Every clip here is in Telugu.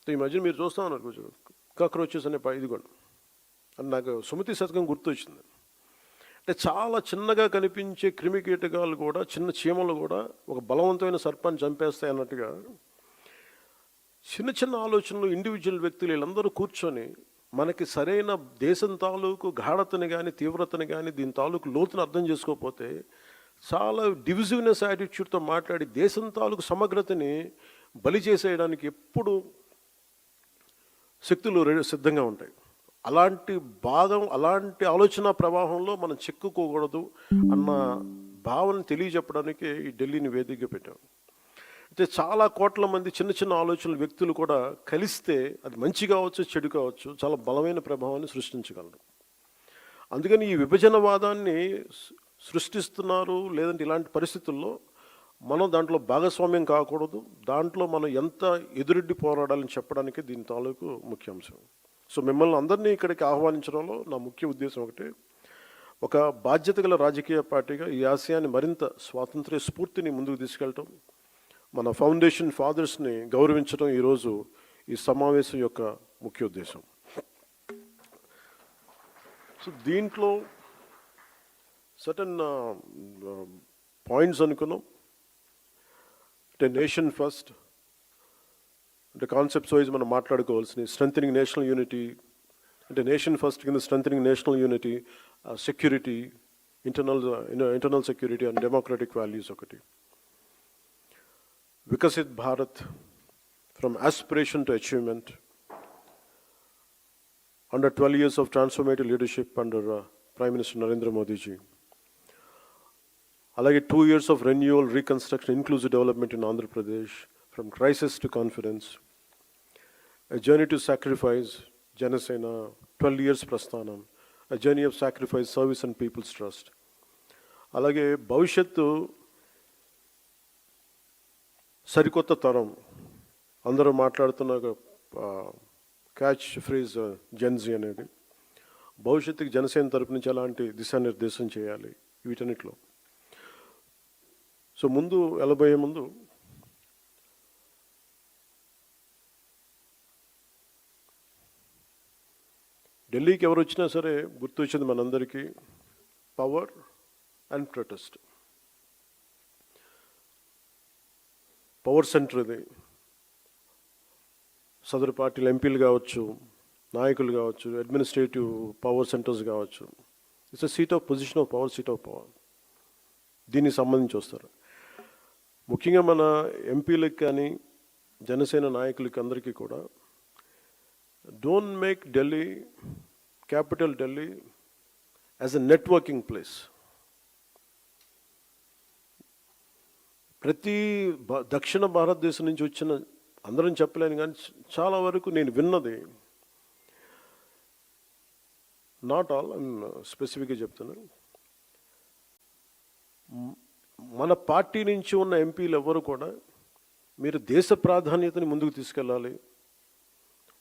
ఈ మధ్య మీరు చూస్తా ఉన్నారు కొంచెం కాక్రోచెస్ అనే ఇది కూడా అని నాకు సుమతి శతకం గుర్తొచ్చింది. అంటే చాలా చిన్నగా కనిపించే క్రిమి కీటకాలు కూడా, చిన్న చీమలు కూడా ఒక బలవంతమైన సర్పాన్ని చంపేస్తాయి అన్నట్టుగా చిన్న చిన్న ఆలోచనలు ఇండివిజువల్ వ్యక్తులు వీళ్ళందరూ కూర్చొని మనకి సరైన దేశం తాలూకు గాఢతని కానీ తీవ్రతని కానీ దీని తాలూకు లోతుని అర్థం చేసుకోకపోతే చాలా డివిజివ్నెస్ యాటిట్యూడ్తో మాట్లాడి దేశం తాలూకు సమగ్రతని బలి చేసేయడానికి ఎప్పుడు శక్తులు సిద్ధంగా ఉంటాయి. అలాంటి ఆలోచన ప్రవాహంలో మనం చిక్కుకోకూడదు అన్న భావన తెలియజెప్పడానికి ఈ ఢిల్లీని వేదికగా పెట్టాం. అయితే చాలా కోట్ల మంది చిన్న చిన్న ఆలోచనల వ్యక్తులు కూడా కలిస్తే అది మంచి కావచ్చు, చెడు కావచ్చు, చాలా బలమైన ప్రభావాన్ని సృష్టించగలరు. అందుకని ఈ విభజనవాదాన్ని సృష్టిస్తున్నారు. లేదంటే ఇలాంటి పరిస్థితుల్లో మనం దాంట్లో భాగస్వామ్యం కాకూడదు. దాంట్లో మనం ఎంత ఎదురెడ్డి పోరాడాలని చెప్పడానికి దీని తాలూకు ముఖ్యాంశం. సో మిమ్మల్ని అందరినీ ఇక్కడికి ఆహ్వానించడంలో నా ముఖ్య ఉద్దేశం ఒకటి, ఒక బాధ్యత గల రాజకీయ పార్టీగా ఈ ఆశయాన్ని మరింత స్వాతంత్ర్య స్ఫూర్తిని ముందుకు తీసుకెళ్ళటం, మన ఫౌండేషన్ ఫాదర్స్ని గౌరవించడం ఈరోజు ఈ సమావేశం యొక్క ముఖ్య ఉద్దేశం. సో దీంట్లో సర్టన్ పాయింట్స్ అనుకున్నాం. అంటే నేషన్ ఫస్ట్, అంటే కాన్సెప్ట్స్ వైజ్ మనం మాట్లాడుకోవాల్సిన స్ట్రెంథనింగ్ నేషనల్ యూనిటీ, అంటే నేషన్ ఫస్ట్ కింద strengthening national unity, security, internal security and democratic values ఒకటి. Viksit Bharat from aspiration to achievement under 12 years of transformative leadership under Prime Minister Narendra Modi ji. అలాగే 2 years of renewal, reconstruction, inclusive development in Andhra Pradesh, from crisis to confidence, a journey to sacrifice, Janasena, 12 years Prasthanam, a journey of sacrifice, service and people's trust. అలాగే భవిష్యత్తు సరికొత్త తరం, అందరూ మాట్లాడుతున్న క్యాచ్ ఫ్రేజ్ జెన్జీ అనేది, భవిష్యత్తుకి జనసేన తరపు నుంచి ఎలాంటి దిశానిర్దేశం చేయాలి వీటన్నిటిలో. సో ముందు వెళ్ళబోయే ముందు ఢిల్లీకి ఎవరు వచ్చినా సరే గుర్తొచ్చింది మనందరికీ power and protest. Power centre ఇది. సదరు పార్టీల ఎంపీలు కావచ్చు, నాయకులు కావచ్చు, అడ్మినిస్ట్రేటివ్ పవర్ సెంటర్స్ కావచ్చు. It's a seat of position of power, seat of power. దీనికి సంబంధించి వస్తారు. ముఖ్యంగా మన ఎంపీలకు కానీ జనసేన నాయకులకి అందరికీ కూడా, don't make Delhi, capital Delhi, as a networking place. ప్రతి దక్షిణ భారతదేశం నుంచి వచ్చిన, అందరం చెప్పలేను కానీ చాలా వరకు నేను విన్నది, నాట్ ఆల్, స్పెసిఫిక్గా చెప్తున్నాను, మన పార్టీ నుంచి ఉన్న ఎంపీలు ఎవరు కూడా మీరు దేశ ప్రాధాన్యతని ముందుకు తీసుకెళ్ళాలి.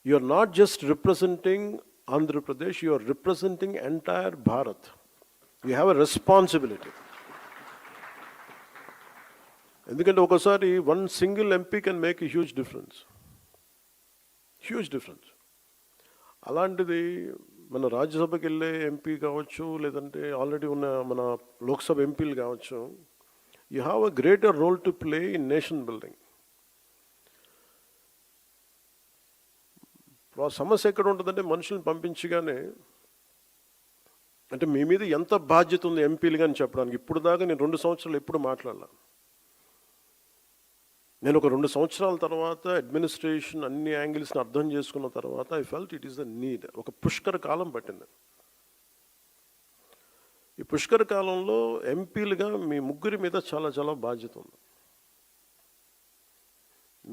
You are not just representing Andhra Pradesh, you are representing entire Bharat. You have a responsibility. ఎందుకంటే ఒకసారి one single MP can make a huge difference. అలాంటిది మన రాజ్యసభకి వెళ్ళే ఎంపీ కావచ్చు, లేదంటే ఆల్రెడీ ఉన్న మన లోక్సభ ఎంపీలు కావచ్చు, you have a greater role to play in nation building. సమస్య ఎక్కడ ఉంటుందంటే మనుషులను పంపించగానే, అంటే మీ మీద ఎంత బాధ్యత ఉంది ఎంపీలు కానీ చెప్పడానికి. ఇప్పుడు దాకా నేను 2 సంవత్సరాలు ఎప్పుడు మాట్లాడాల. నేను ఒక 2 సంవత్సరాల తర్వాత అడ్మినిస్ట్రేషన్ అన్ని యాంగిల్స్ని అర్థం చేసుకున్న తర్వాత I felt it is the need. ఒక పుష్కర కాలం పట్టింది. ఈ పుష్కర కాలంలో ఎంపీలుగా మీ ముగ్గురి మీద చాలా చాలా బాధ్యత ఉంది.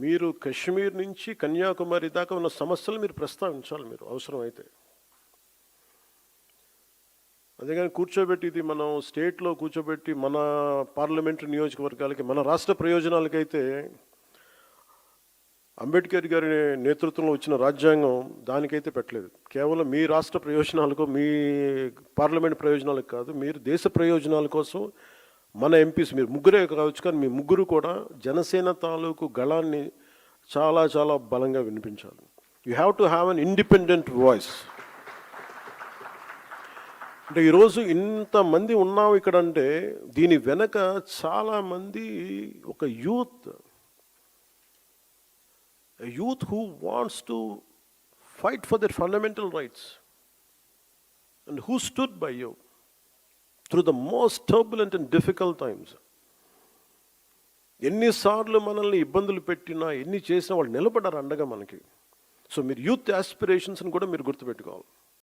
మీరు కశ్మీర్ నుంచి కన్యాకుమారి దాకా ఉన్న సమస్యలు మీరు ప్రస్తావించాలి, మీరు అవసరమైతే. అందుకని కూర్చోబెట్టి, ఇది మనం స్టేట్లో కూర్చోబెట్టి మన పార్లమెంటరీ నియోజకవర్గాలకి, మన రాష్ట్ర ప్రయోజనాలకైతే అంబేద్కర్ గారి నేతృత్వంలో వచ్చిన రాజ్యాంగం దానికైతే పెట్టలేదు. కేవలం మీ రాష్ట్ర ప్రయోజనాలకు, మీ పార్లమెంట్ ప్రయోజనాలకు కాదు, మీరు దేశ ప్రయోజనాల కోసం మన ఎంపీస్, మీరు ముగ్గురే కావచ్చు, కానీ మీ ముగ్గురు కూడా జనసేన తాలూకు గళాన్ని చాలా చాలా బలంగా వినిపించాలి. You have to have an independent voice. అంటే ఈరోజు ఇంతమంది ఉన్నాం ఇక్కడ అంటే దీని వెనక చాలామంది ఒక youth who wants to fight for their fundamental rights and who stood by you through the most turbulent and difficult times. ఎన్నిసార్లు మనల్ని ఇబ్బందులు పెట్టినా, ఎన్ని చేసినా వాళ్ళు నిలబడ్డారు అండగా మనకి. సో మీరు యూత్ ఆస్పిరేషన్స్ని కూడా మీరు గుర్తుపెట్టుకోవాలి.